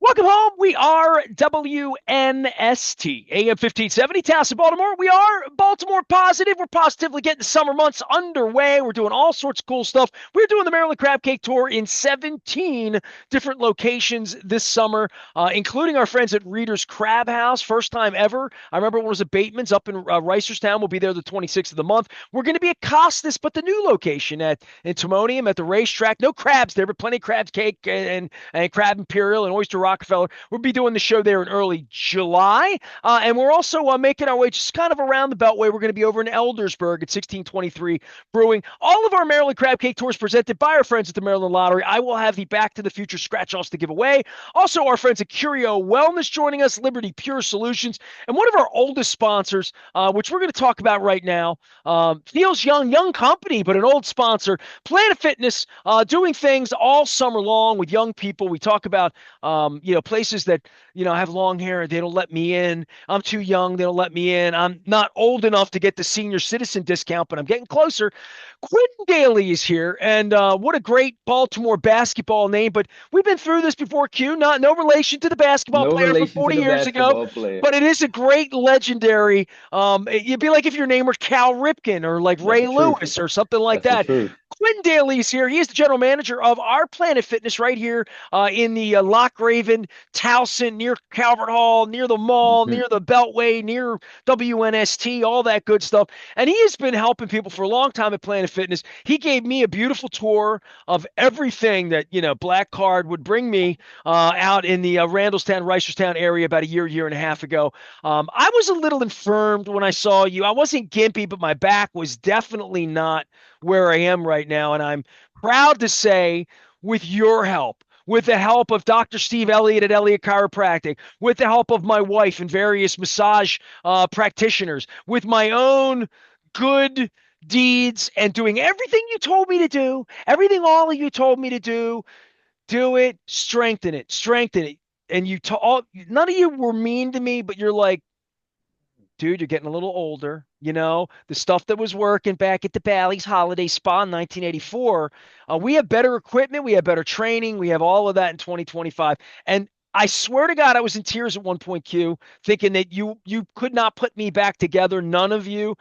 Welcome home. We are WNST, AM 1570, Towson, Baltimore. We are Baltimore positive. We're positively getting the summer months underway. We're doing all sorts of cool stuff. We're doing the Maryland Crab Cake Tour in 17 different locations this summer, including our friends at Reader's Crab House. First time ever. I remember when it was at Bateman's up in Reisterstown. We'll be there the 26th of the month. We're going to be at Costas, but the new location in Timonium at the racetrack. No crabs there, but plenty of crab cake and Crab Imperial and Oyster Rockefeller. We'll be doing the show there in early July. And we're also making our way just kind of around the Beltway. We're going to be over in Eldersburg at 1623 Brewing. All of our Maryland Crab Cake Tours presented by our friends at the Maryland Lottery. I will have the Back to the Future scratch-offs to give away. Also, our friends at Curio Wellness joining us, Liberty Pure Solutions, and one of our oldest sponsors, which we're going to talk about right now, feels young company, but an old sponsor, Planet Fitness, doing things all summer long with young people. We talk about, places that, have long hair. They don't let me in. I'm too young. They don't let me in. I'm not old enough to get the senior citizen discount, but I'm getting closer. Quintin Dailey is here, and what a great Baltimore basketball name. But we've been through this before, Q. No relation to the basketball No player from relation to 40 the years ago, basketball player. but it is a great legendary. It'd be like if your name were Cal Ripken or like That's Ray the truth. Lewis or something like That's the that. truth. Quintin Dailey is here. He is the general manager of our Planet Fitness right here in the Loch Raven, Towson, near Calvert Hall, near the mall, Hmm. near the Beltway, near WNST, all that good stuff. And he has been helping people for a long time at Planet Fitness. He gave me a beautiful tour of everything that, Black Card would bring me out in the Randallstown, Reisterstown area about a year and a half ago. I was a little infirmed when I saw you. I wasn't gimpy, but my back was definitely not where I am right now. And I'm proud to say, with your help, with the help of Dr. Steve Elliott at Elliott Chiropractic, with the help of my wife and various massage practitioners, with my own good deeds and doing everything you told me to do, everything all of you told me to do it, strengthen it. And none of you were mean to me, but you're like, dude, you're getting a little older. The stuff that was working back at the Bally's Holiday Spa in 1984. We have better equipment. We have better training. We have all of that in 2025. And I swear to God, I was in tears at one point, Q, thinking that you could not put me back together. None of you.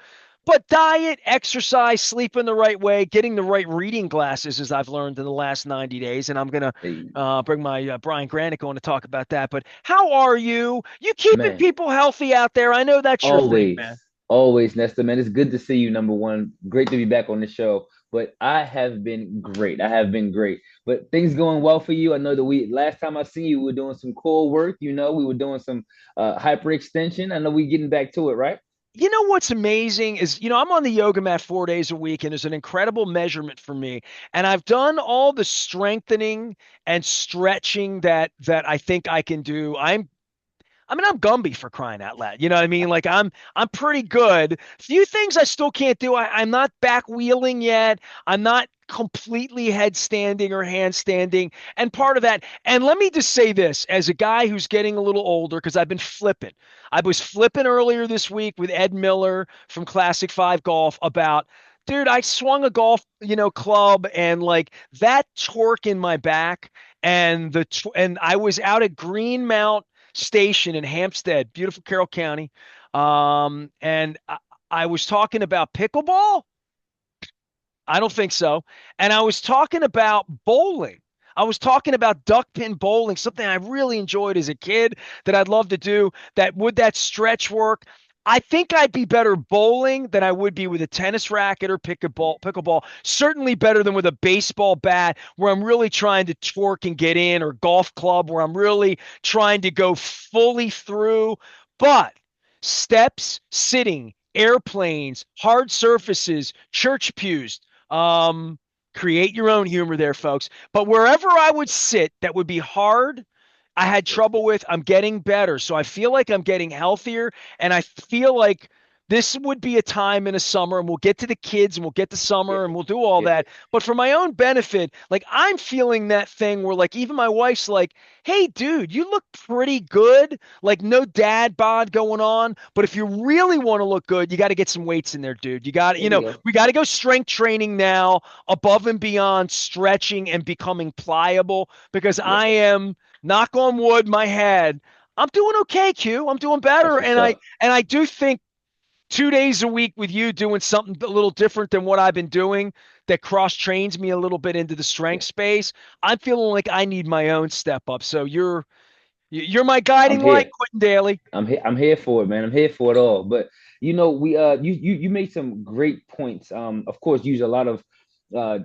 But diet, exercise, sleeping the right way, getting the right reading glasses, as I've learned in the last 90 days. And I'm going to Hey, bring my Brian Granick on to talk about that. But how are you? You keeping man, people healthy out there? I know that's your thing, always, man. always, Nestor, man. It's good to see you, number one. Great to be back on the show. But I have been great. I have been great. But things going well for you. I know that we last time I seen you, we were doing some core work. We were doing some hyperextension. I know we getting back to it, right? You know what's amazing is, I'm on the yoga mat 4 days a week, and there's an incredible measurement for me. And I've done all the strengthening and stretching that I think I can do. I'm Gumby for crying out loud. You know what I mean? Like I'm pretty good. Few things I still can't do. I'm not back wheeling yet. I'm not completely headstanding or handstanding. And part of that, and let me just say this, as a guy who's getting a little older, because I've been flipping. I was flipping earlier this week with Ed Miller from Classic Five Golf about, dude, I swung a golf, club, and like that torque in my back and I was out at Greenmount Station in Hampstead, beautiful Carroll County. And I was talking about pickleball. I don't think so. And I was talking about bowling. I was talking about duck pin bowling, something I really enjoyed as a kid that I'd love to do. That stretch work. I think I'd be better bowling than I would be with a tennis racket or pickleball. Certainly better than with a baseball bat where I'm really trying to torque and get in, or golf club where I'm really trying to go fully through. But steps, sitting, airplanes, hard surfaces, church pews, um, create your own humor there, folks. But wherever I would sit that would be hard, I had trouble with, I'm getting better. So I feel like I'm getting healthier, and I feel like this would be a time in a summer, and we'll get to the kids and we'll get to Yeah, summer and we'll do all yeah, that. But for my own benefit, like I'm feeling that thing where like even my wife's like, hey, dude, you look pretty good. Like no dad bod going on. But if you really want to look good, you got to get some weights in there, dude. You got to, there we go. we got to go strength training now above and beyond stretching and becoming pliable because Yep, I am, knock on wood, my head. I'm doing okay, Q. I'm doing better. that's what's up. And I do think 2 days a week with you doing something a little different than what I've been doing that cross trains me a little bit into the strength Yeah, space. I'm feeling like I need my own step up. So you're my I'm guiding light, here. Quintin Dailey. I'm here for it, man. I'm here for it all. But we you made some great points. Of course, use a lot of uh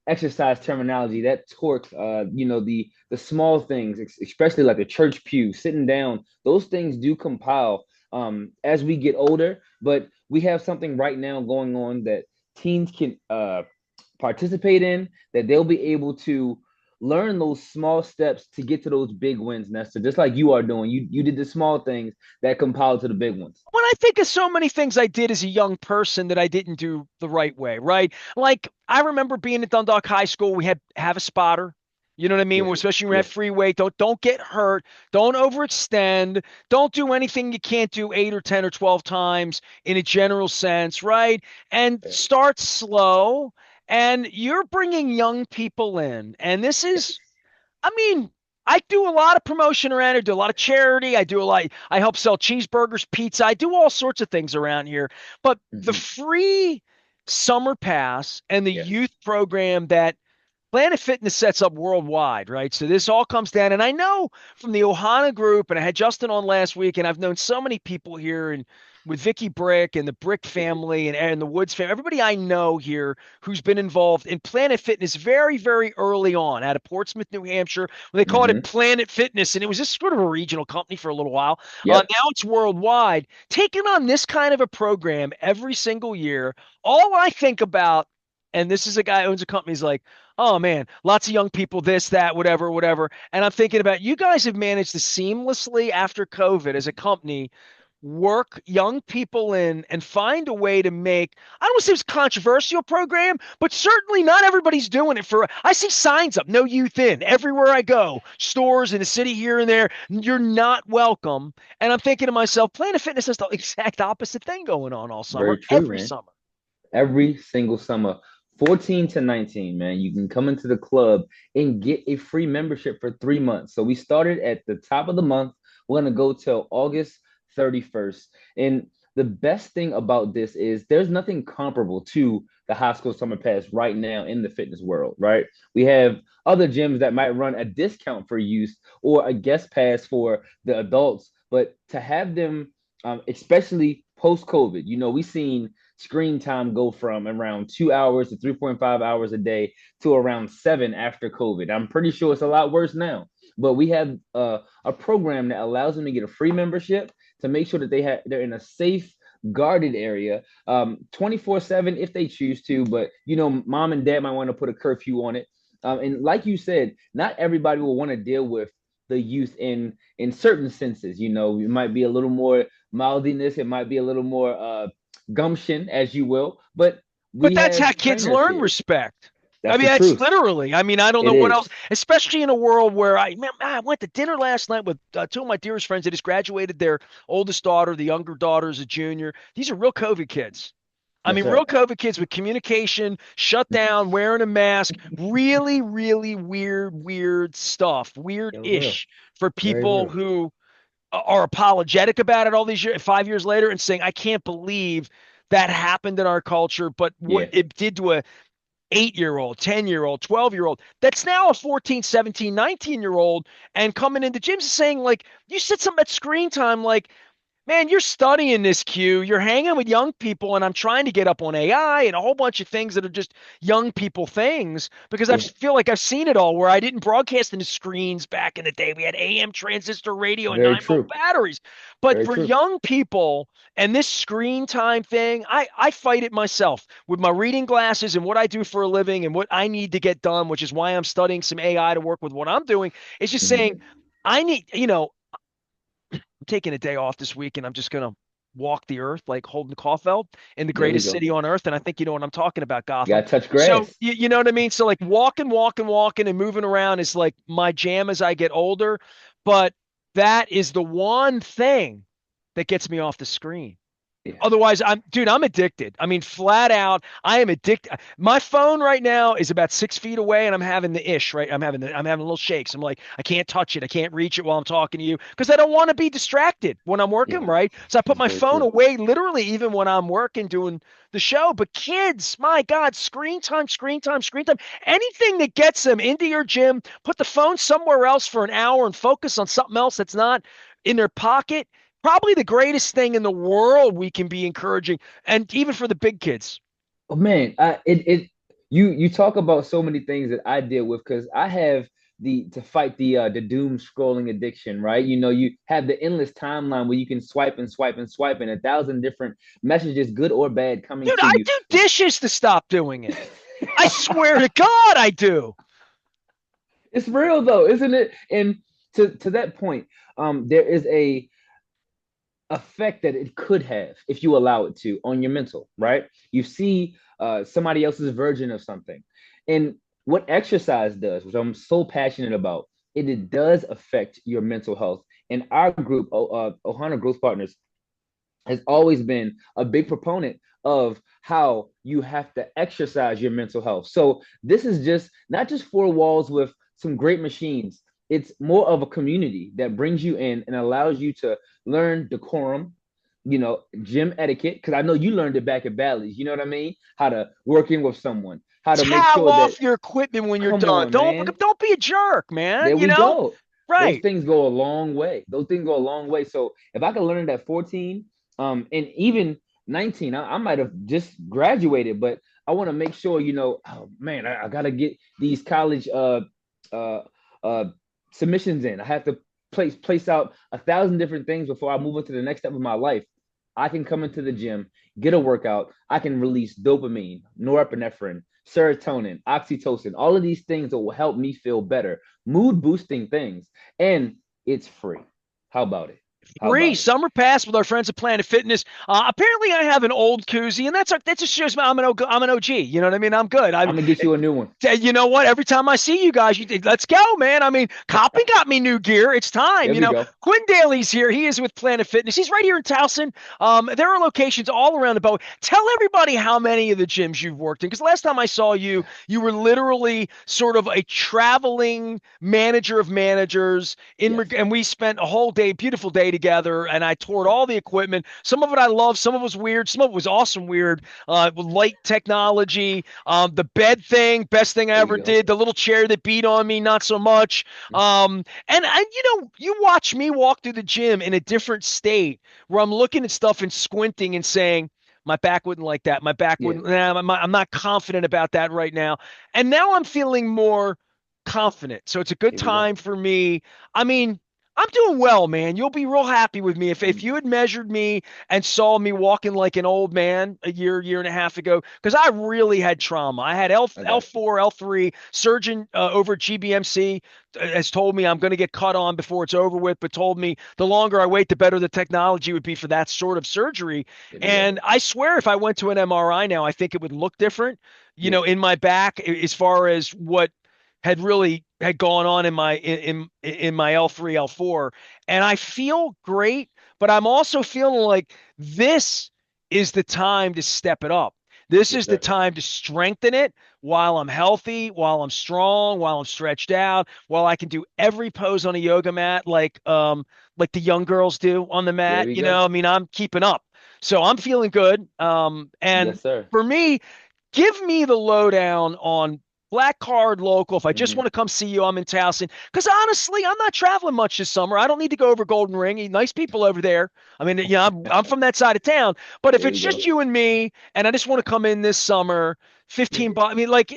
exercise terminology that torques the small things, especially like a church pew, sitting down. Those things do compile as we get older, but we have something right now going on that teens can participate in, that they'll be able to learn those small steps to get to those big wins, Nestor. Just like you are doing, you did the small things that compile to the big ones. When I think of so many things I did as a young person that I didn't do the right way, right? Like I remember being at Dundalk High School, we had have a spotter. You know what I mean? Yeah, Especially when we yeah, have free weight. Don't get hurt. Don't overextend. Don't do anything you can't do 8 or 10 or 12 times in a general sense, right? And yeah, start slow. And you're bringing young people in, and this yes. is I mean, I do a lot of promotion around here, do a lot of charity. I do a lot, I help sell cheeseburgers, pizza. I do all sorts of things around here. But the Hmm. free summer pass and the Yes. youth program that Planet Fitness sets up worldwide, right? So this all comes down, and I know from the Ohana group, and I had Justin on last week, and I've known so many people here, and with Vicky Brick and the Brick family and the Woods family, everybody I know here who's been involved in Planet Fitness very, very early on out of Portsmouth, New Hampshire. They called it Hmm. Planet Fitness, and it was just sort of a regional company for a little while. Yep. Now it's worldwide. Taking on this kind of a program every single year, all I think about, and this is a guy who owns a company, is like, oh man, lots of young people, this, that, whatever, whatever. And I'm thinking about you guys have managed to seamlessly after COVID as a company work young people in and find a way to make, I don't want to say it's a controversial program, but certainly not everybody's doing it for, I see signs up, no youth in everywhere I go, stores in the city here and there, you're not welcome. And I'm thinking to myself, Planet Fitness has the exact opposite thing going on all summer, Very true, every man. summer. Every single summer, 14 to 19, man, you can come into the club and get a free membership for 3 months. So we started at the top of the month. We're going to go till August 31st. And the best thing about this is there's nothing comparable to the high school summer pass right now in the fitness world, right? We have other gyms that might run a discount for youth or a guest pass for the adults, but to have them, especially post COVID, we seen screen time go from around 2 hours to 3.5 hours a day to around 7 after COVID. I'm pretty sure it's a lot worse now. But we have a program that allows them to get a free membership to make sure that they're in a safe, guarded area 24/7 if they choose to. But mom and dad might want to put a curfew on it. And like you said, not everybody will want to deal with the youth in certain senses. It might be a little more mouthiness, it might be a little more gumption, as you will. But But we that's how have kids trainers learn here. respect. I That's mean, the that's truth. literally. I mean, I don't know It what else, is. especially in a world where I went to dinner last night with two of my dearest friends that just graduated. Their oldest daughter, the younger daughter, is a junior. These are real COVID kids. I Yes, mean, sir. real COVID kids with communication, shut down, wearing a mask, really, really weird, weird stuff, Yeah, real. weird-ish for Very people real. who are apologetic about it all these years, 5 years later, and saying, I can't believe that happened in our culture, but what Yeah. it did to a 8-year old, 10-year old, 12-year old, that's now a 14, 17, 19-year old and coming into gyms saying, like, you said something about screen time, like, man, you're studying this, Q. You're hanging with young people, and I'm trying to get up on AI and a whole bunch of things that are just young people things because I Yeah. feel like I've seen it all where I didn't broadcast into screens back in the day. We had AM transistor radio and Very 9 volt true. batteries. But Very for true. young people and this screen time thing, I fight it myself with my reading glasses and what I do for a living and what I need to get done, which is why I'm studying some AI to work with what I'm doing. It's just saying, Hmm. I need, I'm taking a day off this week and I'm just going to walk the earth like Holden Caulfield in the There we greatest go. city on earth. And I think you know what I'm talking about, You Gotham. gotta touch So grass. you know what I mean? So like walking and moving around is like my jam as I get older. But that is the one thing that gets me off the screen. Yeah. Otherwise, I'm addicted. I mean, flat out, I am addicted. My phone right now is about 6 feet away, and I'm having the ish, right? I'm having little shakes. I'm like, I can't touch it. I can't reach it while I'm talking to you because I don't want to be distracted when I'm working, Yeah. right? So I put That's my very phone true. away, literally, even when I'm working doing the show. But kids, my God, screen time, screen time, screen time. Anything that gets them into your gym, put the phone somewhere else for an hour and focus on something else that's not in their pocket, probably the greatest thing in the world we can be encouraging, and even for the big kids. Oh man, you talk about so many things that I deal with because I have the to fight the doom scrolling addiction, right? You know, you have the endless timeline where you can swipe and swipe and swipe and a thousand different messages, good or bad, coming Dude, to I you. do dishes to stop doing it. I swear to God, I do. It's real though, isn't it? And to that point, there is a effect that it could have if you allow it to on your mental, right? You see somebody else's version of something. And what exercise does, which I'm so passionate about, it does affect your mental health. And our group, Ohana Growth Partners, has always been a big proponent of how you have to exercise your mental health. So this is just not just four walls with some great machines. It's more of a community that brings you in and allows you to learn decorum, gym etiquette, because I know you learned it back at Bally's. You know what I mean? How to work in with someone, how to make Towel sure that, off your equipment when you're come done. on, Don't man, don't be a jerk, man. there You we know, go. Those right? things go a long way. Those things go a long way. So if I could learn it at 14, and even 19, I might have just graduated, but I want to make sure, oh man, I gotta get these college uh uh submissions in. I have to place out 1,000 different things before I move into the next step of my life. I can come into the gym, get a workout. I can release dopamine, norepinephrine, serotonin, oxytocin, all of these things that will help me feel better, mood boosting things. And it's free. How about it? How Free about it? summer pass with our friends at Planet Fitness. Apparently, I have an old koozie, and that just shows me I'm an OG. You know what I mean? I'm good. I'm gonna get you a new one. You know what? Every time I see you guys, you think, let's go, man. I mean, Coppin got me new gear. It's time. There You we know, go. Quinn Dailey's here. He is with Planet Fitness. He's right here in Towson. There are locations all around the boat. Tell everybody how many of the gyms you've worked in, because last time I saw you, you were literally sort of a traveling manager of managers. Yes. And we spent a whole day, beautiful day together, and I toured all the equipment. Some of it I loved, some of it was weird, some of it was awesome weird. With light technology, the bed thing, best thing I There we ever go. did. The little chair that beat on me, not so much. And you watch me walk through the gym in a different state where I'm looking at stuff and squinting and saying, my back wouldn't like that. My back Yeah. wouldn't. Nah, I'm not confident about that right now. And now I'm feeling more confident. So it's a good Here we go. time for me. I mean, I'm doing well, man. You'll be real happy with me if Um, you had measured me and saw me walking like an old man a year and a half ago, because I really had trauma. I had I got you. L4, L3. Surgeon over at GBMC has told me I'm going to get cut on before it's over with, but told me the longer I wait, the better the technology would be for that sort of surgery. There we go. And I swear, if I went to an MRI now, I think it would look different, Yeah. in my back as far as what had gone on in my L3 L4, and I feel great, but I'm also feeling like this is the time to step it up. This Yes, is the sir. time to strengthen it while I'm healthy, while I'm strong, while I'm stretched out, while I can do every pose on a yoga mat like the young girls do on the There mat. we go. I mean, I'm keeping up. So I'm feeling good. And Yes, sir. for me, give me the lowdown on Black Card Local. If I just Hmm. want to come see you, I'm in Towson. Because honestly, I'm not traveling much this summer. I don't need to go over Golden Ring. Nice people over there. I mean, I'm from that side of town. But if There it's we just go. you and me, and I just want to come in this summer, Yeah. 15 bucks. I mean, like,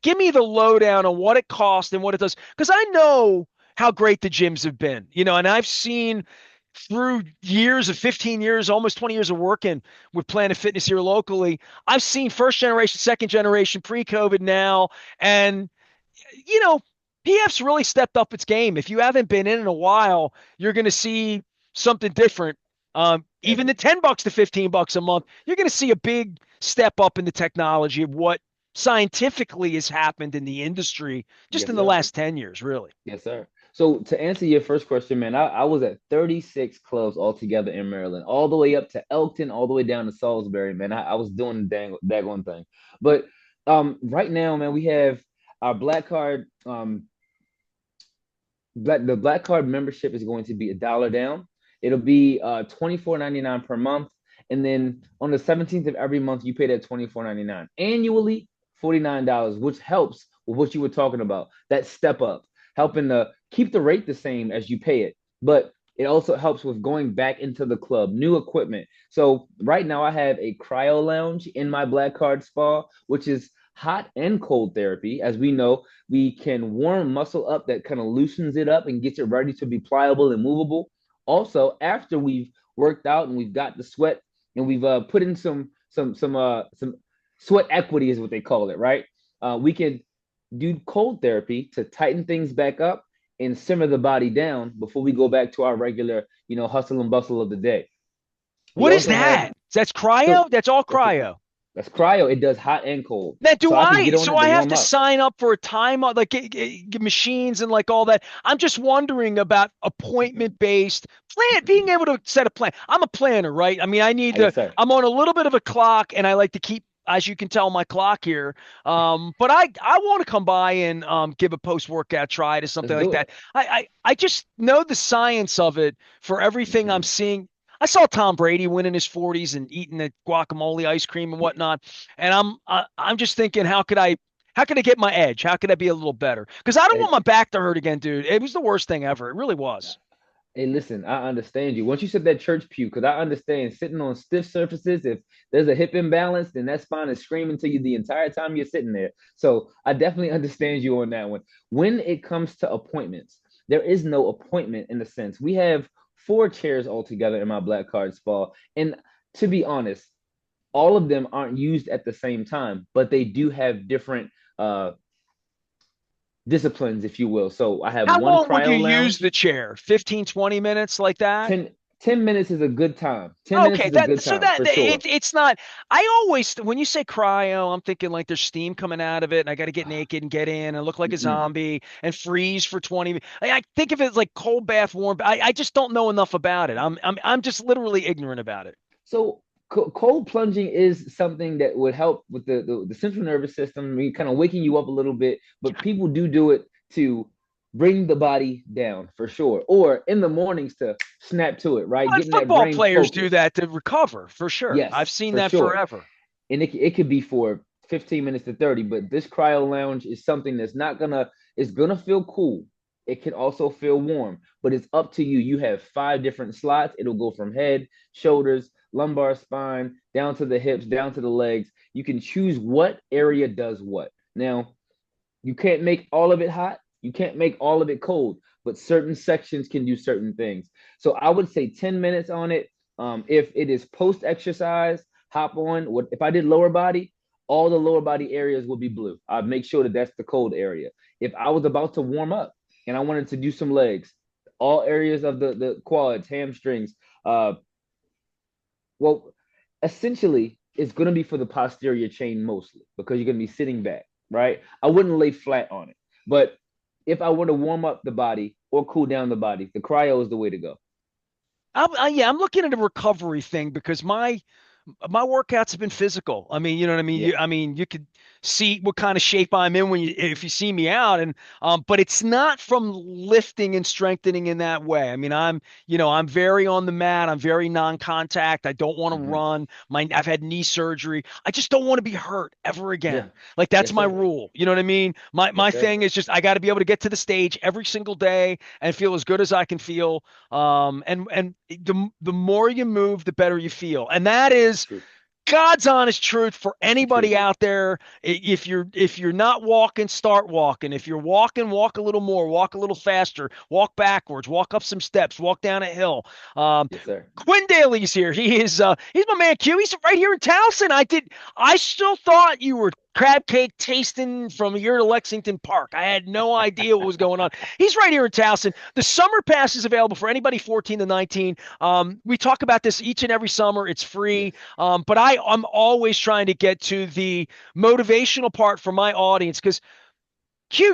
give me the lowdown on what it costs and what it does. Because I know how great the gyms have been, and I've seen through years of 15 years, almost 20 years of working with Planet Fitness here locally. I've seen first generation, second generation, pre-COVID now, and you know, PF's really stepped up its game. If you haven't been in a while, you're going to see something different Even the $10 to $15 a month, you're going to see a big step up in the technology of what scientifically has happened in the industry just Yes, in the sir. last 10 years, really. Yes, sir. So to answer your first question, man, I was at 36 clubs altogether in Maryland, all the way up to Elkton, all the way down to Salisbury, man. I was doing the daggone thing. But right now, man, we have our black card. The black card membership is going to be $1 down. It'll be 24.99 per month. And then on the 17th of every month, you pay that 24.99. Annually, $49, which helps with what you were talking about. That step up, helping to keep the rate the same as you pay it. But it also helps with going back into the club, new equipment. So right now I have a cryo lounge in my black card spa, which is hot and cold therapy. As we know, we can warm muscle up that kind of loosens it up and gets it ready to be pliable and movable. Also, after we've worked out and we've got the sweat and we've put in some sweat equity is what they call it, right? We can do cold therapy to tighten things back up and simmer the body down before we go back to our regular, hustle and bustle of the day. We What is also have that? That's so cryo? That's all that's cryo. that's cryo. It does hot and cold, Now, so do I can get I? on So it to I have warm to up. sign up for a time, like machines and like all that. I'm just wondering about appointment based plan, being able to set a plan. I'm a planner, right? I mean, I need to. Yes, sir. I'm on a little bit of a clock, and I like to keep, as you can tell, my clock here. But I want to come by and give a post workout try to Let's something like do that. it. I just know the science of it for everything I'm Mhm. seeing. I saw Tom Brady win in his 40s and eating the guacamole ice cream and Yeah, whatnot. And I'm just thinking, how could I get my edge? How could I be a little better? Because I don't want it, my back to hurt again, dude. It was the worst thing ever. It really was. Hey, listen, I understand you. Once you said that church pew, because I understand sitting on stiff surfaces, if there's a hip imbalance, then that spine is screaming to you the entire time you're sitting there. So I definitely understand you on that one. When it comes to appointments, there is no appointment in the sense. We have 4 chairs altogether in my black card spa. And to be honest, all of them aren't used at the same time, but they do have different disciplines, if you will. So I have How one long would you cryo use lounge. the chair? 15, 20 minutes like that? 10 minutes is a good time. 10 minutes Okay, is a that good so time that for sure. it's not. I always when you say cryo, I'm thinking like there's steam coming out of it, and I got to get naked and get in and look like a Mm-mm. zombie and freeze for 20. I think of it as like cold bath, warm. I just don't know enough about it. I'm just literally ignorant about it. So cold plunging is something that would help with the central nervous system, kind of waking you up a little bit. But people do it to bring the body down for sure, or in the mornings to snap to it, right? And Getting that football brain players do focused. that to recover for sure. I've Yes, seen for that sure. forever. And it could be for 15 minutes to 30, but this cryo lounge is something that's not gonna it's gonna feel cool. It can also feel warm, but it's up to you. You have 5 different slots. It'll go from head, shoulders, lumbar spine, down to the hips, down to the legs. You can choose what area does what. Now, you can't make all of it hot. You can't make all of it cold, but certain sections can do certain things. So I would say 10 minutes on it. If it is post exercise, hop on. What if I did lower body? All the lower body areas will be blue. I'd make sure that that's the cold area. If I was about to warm up and I wanted to do some legs, all areas of the quads, hamstrings, well, essentially, it's going to be for the posterior chain mostly because you're going to be sitting back, right? I wouldn't lay flat on it. But if I want to warm up the body or cool down the body, the cryo is the way to go. Yeah, I'm looking at a recovery thing because my workouts have been physical. I mean, you know what I mean? Yeah. You could see what kind of shape I'm in if you see me out and but it's not from lifting and strengthening in that way. I mean, I'm very on the mat. I'm very non-contact. I don't want to Mm-hmm. run. I've had knee surgery. I just don't want to be hurt ever Yeah. again. Like that's Yes, my sir. rule. You know what I mean? My Yes, sir. thing is just I got to be able to get to the stage every single day and feel as good as I can feel. And the more you move, the better you feel. And that is True. God's honest truth for That's the truth. anybody out there. If you're not walking, start walking. If you're walking, walk a little more, walk a little faster, walk backwards, walk up some steps, walk down a hill. Um, Yes, sir. Quinn Dailey's here. He's my man Q. He's right here in Towson. I still thought you were crab cake tasting from here to Lexington Park. I had no idea what was going on. He's right here in Towson. The summer pass is available for anybody 14 to 19. We talk about this each and every summer. It's free. Yes. But I'm always trying to get to the motivational part for my audience because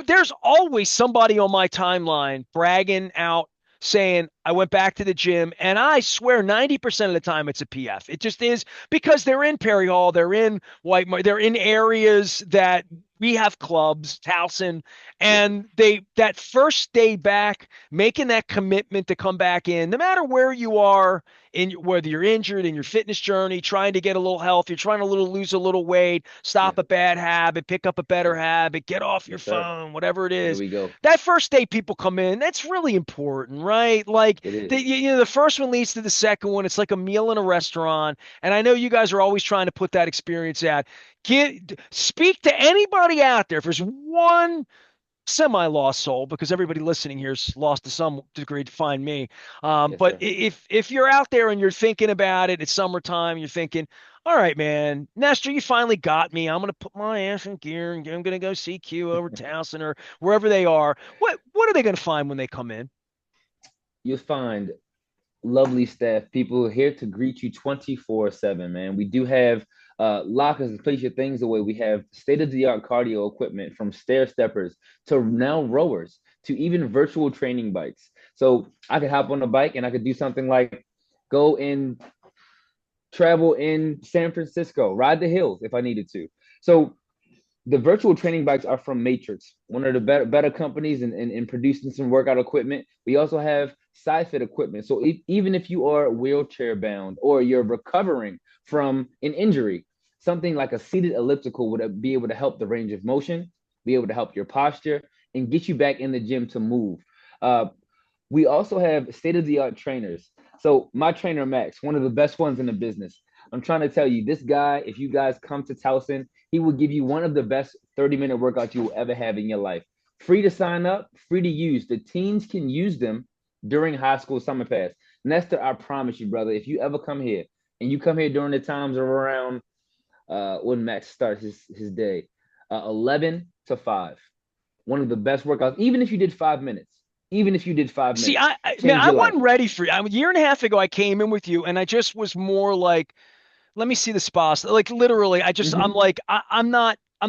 there's always somebody on my timeline bragging out saying I went back to the gym, and I swear 90% of the time it's a PF. It just is because they're in Perry Hall, they're in they're in areas that we have clubs, Towson, Yeah. and that first day back, making that commitment to come back in, no matter where you are in whether you're injured in your fitness journey, trying to get a little health, you're trying to lose a little weight, Yeah. stop a bad habit, pick up a better Yes. habit, get off your Yes, sir. phone, whatever it There is. we go. That first day people come in, that's really important, right? Like It is. the first one leads to the second one. It's like a meal in a restaurant. And I know you guys are always trying to put that experience out. Speak to anybody out there. If there's one semi-lost soul, because everybody listening here's lost to some degree to find me. Yes, But sir. if you're out there and you're thinking about it, it's summertime, you're thinking, all right, man, Nestor, you finally got me. I'm gonna put my ass in gear and I'm gonna go see Q over Towson or wherever they are. What are they gonna find when they come in? You'll find lovely staff, people here to greet you 24/7, man. We do have lockers to place your things away. We have state of the art cardio equipment from stair steppers to now rowers to even virtual training bikes. So I could hop on a bike and I could do something like go and travel in San Francisco, ride the hills if I needed to. So the virtual training bikes are from Matrix, one of the better companies in producing some workout equipment. We also have side-fit equipment. So even if you are wheelchair bound or you're recovering from an injury, something like a seated elliptical would be able to help the range of motion, be able to help your posture, and get you back in the gym to move. Uh, we also have state-of-the-art trainers. So my trainer Max, one of the best ones in the business. I'm trying to tell you, this guy, if you guys come to Towson, he will give you one of the best 30-minute workouts you will ever have in your life. Free to sign up, free to use. The teens can use them during high school summer pass. Nestor, I promise you, brother, if you ever come here and you come here during the times of around when Max starts his day, 11 to 5. One of the best workouts, even if you did 5 minutes, even if you did five See, minutes, man, change I your life. wasn't ready for you. A year and a half ago, I came in with you, and I just was more like, let me see the spas. Like literally, I'm Mm-hmm. like, I'm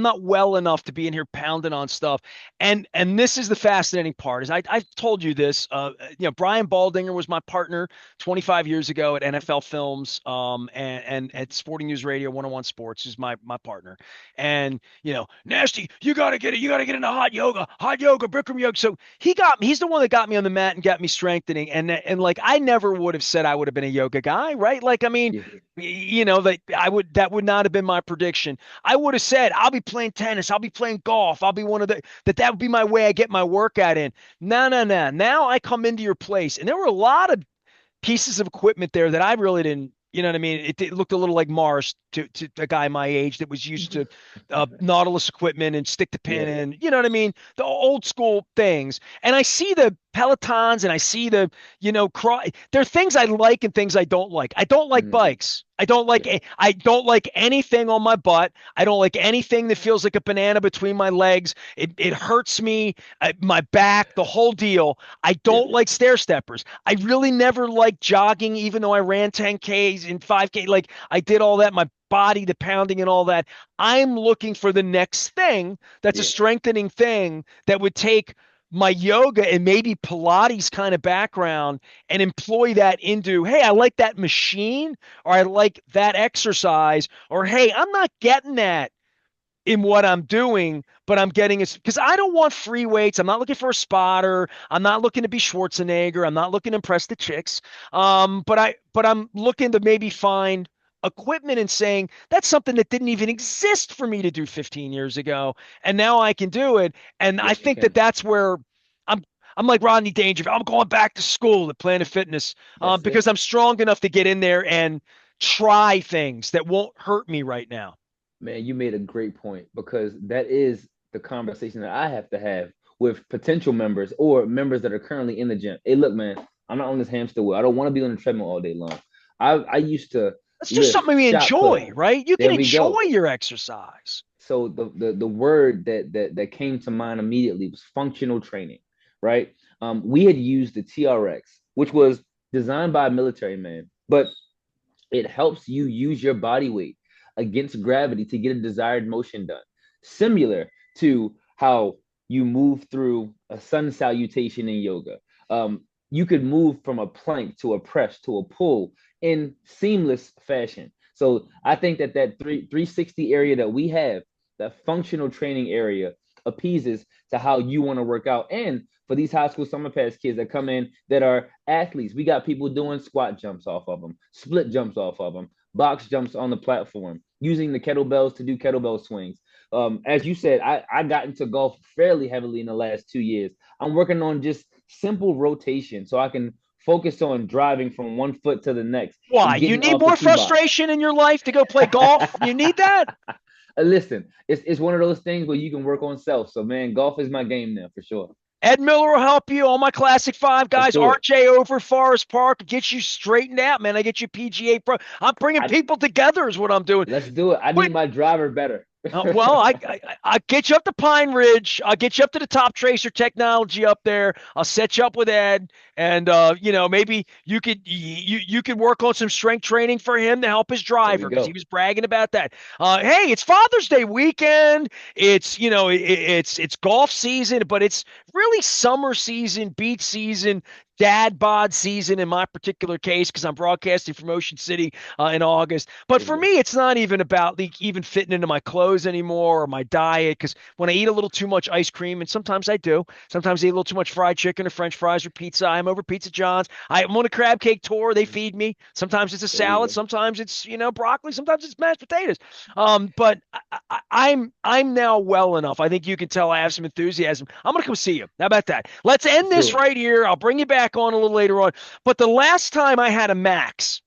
not well enough to be in here pounding on stuff. And this is the fascinating part is I told you this. Brian Baldinger was my partner 25 years ago at NFL Films, and at Sporting News Radio 101 Sports is my partner. And Nasty, you gotta get into hot yoga, Bikram yoga. So he got me. He's the one that got me on the mat and got me strengthening. And like I never would have said I would have been a yoga guy, right? Like I mean, Yeah, that would not have been my prediction. I would have said I'll be playing tennis, I'll be playing golf, I'll be one of that would be my way I get my workout in. No, no, no. Now I come into your place, and there were a lot of pieces of equipment there that I really didn't. You know what I mean? It looked a little like Mars to a guy my age that was used to Nautilus equipment and stick the pin yeah, in. You know what I mean? The old school things. And I see the Pelotons and I see there are things I like and things I don't like. I don't like mm-hmm. bikes. Yeah, I don't like anything on my butt. I don't like anything that feels like a banana between my legs. It hurts me, my back, the whole deal. I yeah, don't like stair steppers. I really never liked jogging, even though I ran 10Ks and 5K. Like I did all that, my body, the pounding and all that. I'm looking for the next thing that's a yeah, strengthening thing that would take my yoga and maybe Pilates kind of background and employ that into, hey, I like that machine or I like that exercise, or hey, I'm not getting that in what I'm doing, but I'm getting it because I don't want free weights. I'm not looking for a spotter. I'm not looking to be Schwarzenegger. I'm not looking to impress the chicks. But I'm looking to maybe find equipment and saying that's something that didn't even exist for me to do 15 years ago, and now I can do it. And I yes, you think that can. that's where I'm. I'm like Rodney Dangerfield. I'm going back to school at Planet Fitness That's because it. I'm strong enough to get in there and try things that won't hurt me right now. Man, you made a great point because that is the conversation that I have to have with potential members or members that are currently in the gym. Hey, look, man, I'm not on this hamster wheel. I don't want to be on the treadmill all day long. I used to Let's do lift something we shot put. enjoy, right? You can There we enjoy go. your exercise. So the word that came to mind immediately was functional training, right? We had used the TRX, which was designed by a military man, but it helps you use your body weight against gravity to get a desired motion done, similar to how you move through a sun salutation in yoga. You could move from a plank to a press to a pull in seamless fashion. So I think that 360 area that we have, that functional training area, appeases to how you want to work out. And for these high school summer pass kids that come in that are athletes, we got people doing squat jumps off of them, split jumps off of them, box jumps on the platform, using the kettlebells to do kettlebell swings. As you said, I got into golf fairly heavily in the last 2 years. I'm working on just simple rotation so I can focus on driving from one foot to the next Why? and You getting need off the more tee box. frustration in your life to go play golf? You need that? Listen, it's one of those things where you can work on self. So man, golf is my game now for sure. Ed Miller will help you. All my Classic Five Let's guys. do it. RJ over Forest Park get you straightened out, man. I get you PGA Pro. I'm bringing I people together, is what I'm doing. Let's do it. I But need my driver better. well, I get you up to Pine Ridge. I'll get you up to the Top Tracer technology up there. I'll set you up with Ed, and maybe you could work on some strength training for him to help his There we driver because he go. was bragging about that. Hey, it's Father's Day weekend. It's golf season, but it's really summer season, beach season, dad bod season in my particular case because I'm broadcasting from Ocean City in August. But There we for go. me, it's not even about even fitting into my clothes anymore or my diet. Because when I eat a little too much ice cream, and sometimes I do, sometimes I eat a little too much fried chicken or French fries or pizza. I'm over Pizza John's. I'm on a crab cake tour. They feed me. Sometimes it's a There we salad. go. Sometimes it's broccoli. Sometimes it's mashed potatoes. But I'm now well enough. I think you can tell I have some enthusiasm. I'm gonna come see you. How about that? Let's end Let's do this it. right here. I'll bring you back on a little later on. But the last time I had a Max,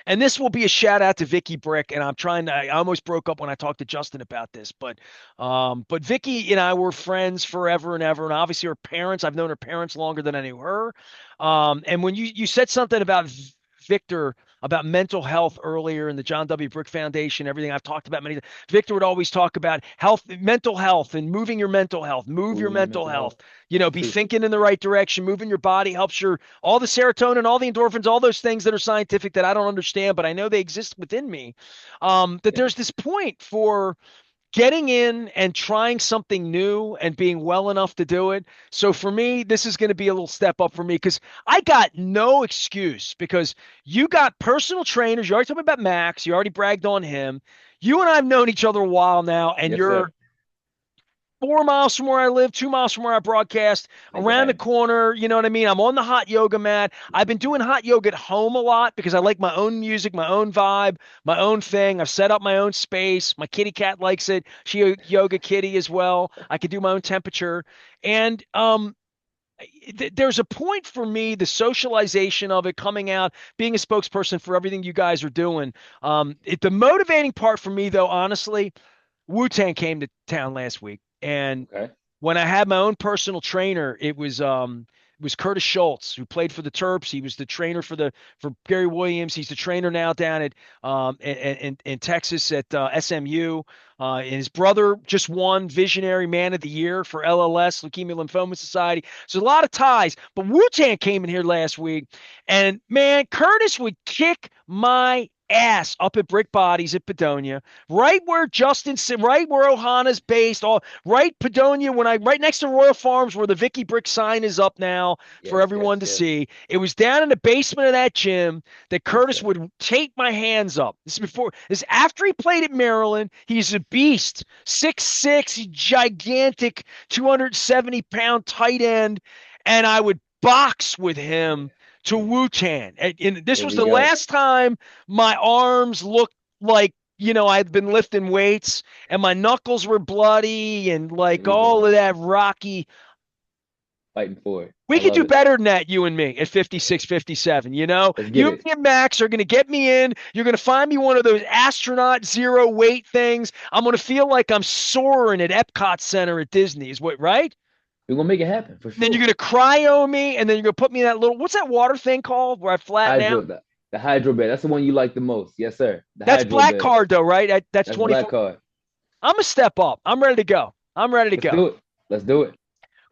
and this will be a shout out to Vicky Brick, and I almost broke up when I talked to Justin about this, but Vicky and I were friends forever and ever, and obviously her parents, I've known her parents longer than I knew her. And when you said something about Victor about mental health earlier in the John W. Brick Foundation, everything I've talked about many times. Victor would always talk about health, mental health, and moving your mental health, move your Moving your mental mental health. health. Be Truth. thinking in the right direction, moving your body helps your all the serotonin, all the endorphins, all those things that are scientific that I don't understand, but I know they exist within me. That Yeah. there's this point for getting in and trying something new and being well enough to do it. So for me, this is going to be a little step up for me because I got no excuse because you got personal trainers. You already told me about Max. You already bragged on him. You and I have known each other a while now, and Yes, you're sir. 4 miles from where I live, 2 miles from where I broadcast, Make it around the happen. corner. You know what I mean? I'm on the hot yoga mat. I've been doing hot yoga at home a lot because I like my own music, my own vibe, my own thing. I've set up my own space. My kitty cat likes it. She a yoga kitty as well. I can do my own temperature. And there's a point for me, the socialization of it coming out, being a spokesperson for everything you guys are doing. The motivating part for me, though, honestly, Wu Tang came to town last week, and Okay. when I had my own personal trainer, it was Curtis Schultz who played for the Terps. He was the trainer for Gary Williams. He's the trainer now down at in Texas at SMU. And his brother just won Visionary Man of the Year for LLS Leukemia Lymphoma Society. So a lot of ties. But Wu Tang came in here last week, and man, Curtis would kick my ass up at Brick Bodies at Padonia, right where right where Ohana's based, all right, Padonia, right next to Royal Farms, where the Vicky Brick sign is up now for Yes, everyone yes, to yes. see. It was down in the basement of that gym that Yes, Curtis sir. would take my hands up. This is after he played at Maryland. He's a beast, 6'6", gigantic, 270-pound tight end, and I would box with him to Mm. Wu Tang. And this There was we the go. last time my arms looked like I'd been lifting weights and my knuckles were bloody and There like we all go. of that rocky. Fighting for it. I We could love do it. better than that, you and me, at 56, 57. Let's get You, it. me, and Max are going to get me in. You're going to find me one of those astronaut zero weight things. I'm going to feel like I'm soaring at Epcot Center at Disney, is what, right? We're gonna make it happen for And then you're sure. going to cryo me, and then you're going to put me in that little, what's that water thing called where I flatten out? Hydro the hydro bed. That's the one you like the most. Yes, sir. The That's hydro black bed. card, though, right? That's That's black 24. card. I'm a step up. I'm ready to go. I'm ready to Let's go. do it. Let's do it.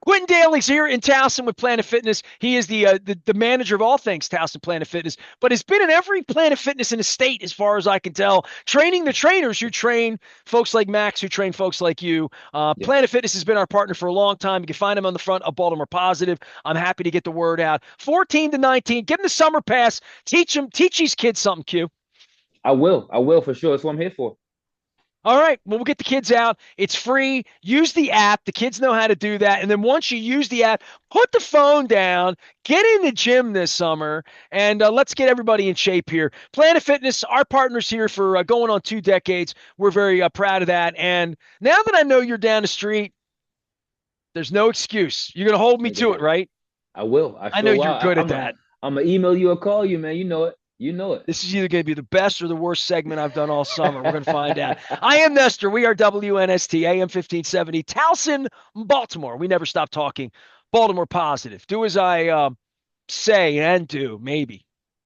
Quintin Dailey's here in Towson with Planet Fitness. He is the manager of all things Towson Planet Fitness, but has been in every Planet Fitness in the state, as far as I can tell, training the trainers who train folks like Max, who train folks like you. Yes. Planet Fitness has been our partner for a long time. You can find him on the front of Baltimore Positive. I'm happy to get the word out. 14 to 19, give them the summer pass. Teach these kids something, Q. I will. I will for sure. That's what I'm here for. All right. Well, we'll get the kids out. It's free. Use the app. The kids know how to do that. And then once you use the app, put the phone down, get in the gym this summer, and let's get everybody in shape here. Planet Fitness, our partners here for going on 2 decades. We're very proud of that. And now that I know you're down the street, there's no excuse. You're going to hold me Make it to it, happen. right? I will. I I know sure will. you're good at I'm a that. I'm gonna email you or call you, man. You know it. You know it. This is either going to be the best or the worst segment I've done all summer. We're going to find out. I am Nestor. We are WNST, AM 1570, Towson, Baltimore. We never stop talking Baltimore positive. Do as I say and do, maybe.